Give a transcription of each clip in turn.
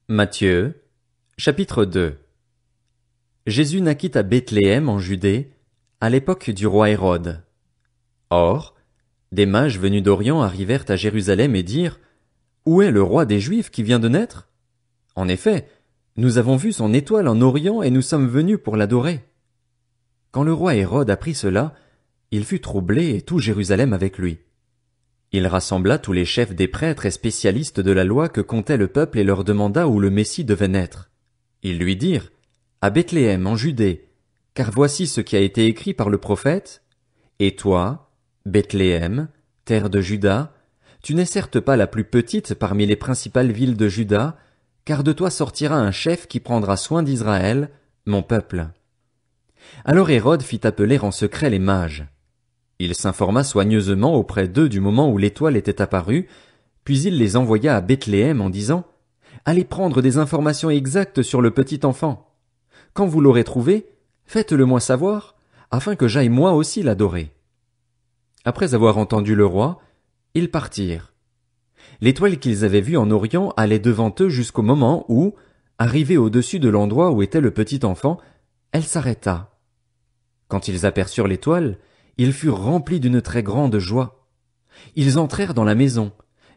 Matthieu, chapitre 2. Jésus naquit à Bethléem en Judée, à l'époque du roi Hérode. Or, des mages venus d'Orient arrivèrent à Jérusalem et dirent: Où est le roi des Juifs qui vient de naître? En effet, nous avons vu son étoile en Orient et nous sommes venus pour l'adorer. Quand le roi Hérode apprit cela, il fut troublé et tout Jérusalem avec lui. Il rassembla tous les chefs des prêtres et spécialistes de la loi que comptait le peuple et leur demanda où le Messie devait naître. Ils lui dirent: À Bethléem, en Judée, car voici ce qui a été écrit par le prophète. Et toi, Bethléem, terre de Juda, tu n'es certes pas la plus petite parmi les principales villes de Juda, car de toi sortira un chef qui prendra soin d'Israël, mon peuple. Alors Hérode fit appeler en secret les mages. Il s'informa soigneusement auprès d'eux du moment où l'étoile était apparue, puis il les envoya à Bethléem en disant: Allez prendre des informations exactes sur le petit enfant. Quand vous l'aurez trouvé, faites-le moi savoir, afin que j'aille moi aussi l'adorer. Après avoir entendu le roi, ils partirent. L'étoile qu'ils avaient vue en Orient allait devant eux jusqu'au moment où, arrivée au-dessus de l'endroit où était le petit enfant, elle s'arrêta. Quand ils aperçurent l'étoile, ils furent remplis d'une très grande joie. Ils entrèrent dans la maison,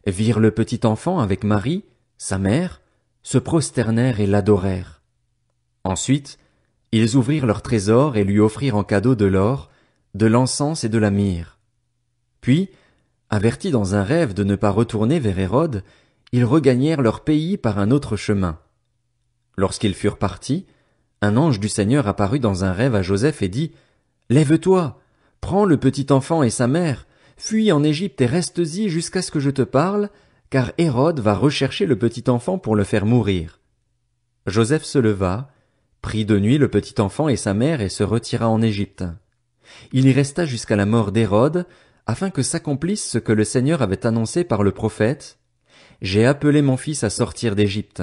virent le petit enfant avec Marie, sa mère, se prosternèrent et l'adorèrent. Ensuite, ils ouvrirent leurs trésors et lui offrirent en cadeau de l'or, de l'encens et de la myrrhe. Puis, avertis dans un rêve de ne pas retourner vers Hérode, ils regagnèrent leur pays par un autre chemin. Lorsqu'ils furent partis, un ange du Seigneur apparut dans un rêve à Joseph et dit: Lève-toi, prends le petit enfant et sa mère, fuis en Égypte et restes-y jusqu'à ce que je te parle, car Hérode va rechercher le petit enfant pour le faire mourir. Joseph se leva, prit de nuit le petit enfant et sa mère et se retira en Égypte. Il y resta jusqu'à la mort d'Hérode, afin que s'accomplisse ce que le Seigneur avait annoncé par le prophète: J'ai appelé mon fils à sortir d'Égypte.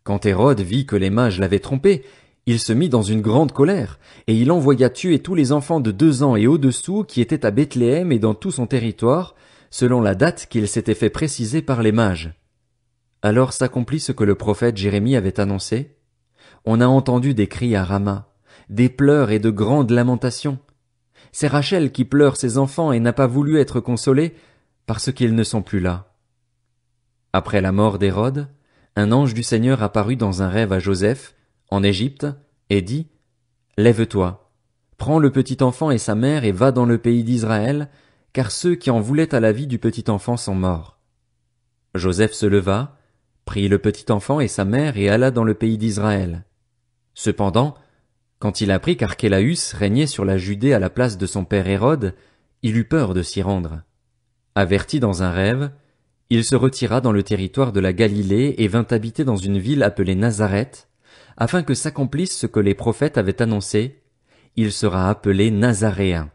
Quand Hérode vit que les mages l'avaient trompé, il se mit dans une grande colère, et il envoya tuer tous les enfants de 2 ans et au-dessous qui étaient à Bethléem et dans tout son territoire, selon la date qu'il s'était fait préciser par les mages. Alors s'accomplit ce que le prophète Jérémie avait annoncé. On a entendu des cris à Rama, des pleurs et de grandes lamentations. C'est Rachel qui pleure ses enfants et n'a pas voulu être consolée, parce qu'ils ne sont plus là. Après la mort d'Hérode, un ange du Seigneur apparut dans un rêve à Joseph, en Égypte, et dit: Lève-toi, prends le petit enfant et sa mère et va dans le pays d'Israël, car ceux qui en voulaient à la vie du petit enfant sont morts. Joseph se leva, prit le petit enfant et sa mère et alla dans le pays d'Israël. Cependant, quand il apprit qu'Archélaüs régnait sur la Judée à la place de son père Hérode, il eut peur de s'y rendre. Averti dans un rêve, il se retira dans le territoire de la Galilée et vint habiter dans une ville appelée Nazareth, afin que s'accomplisse ce que les prophètes avaient annoncé: il sera appelé Nazaréen.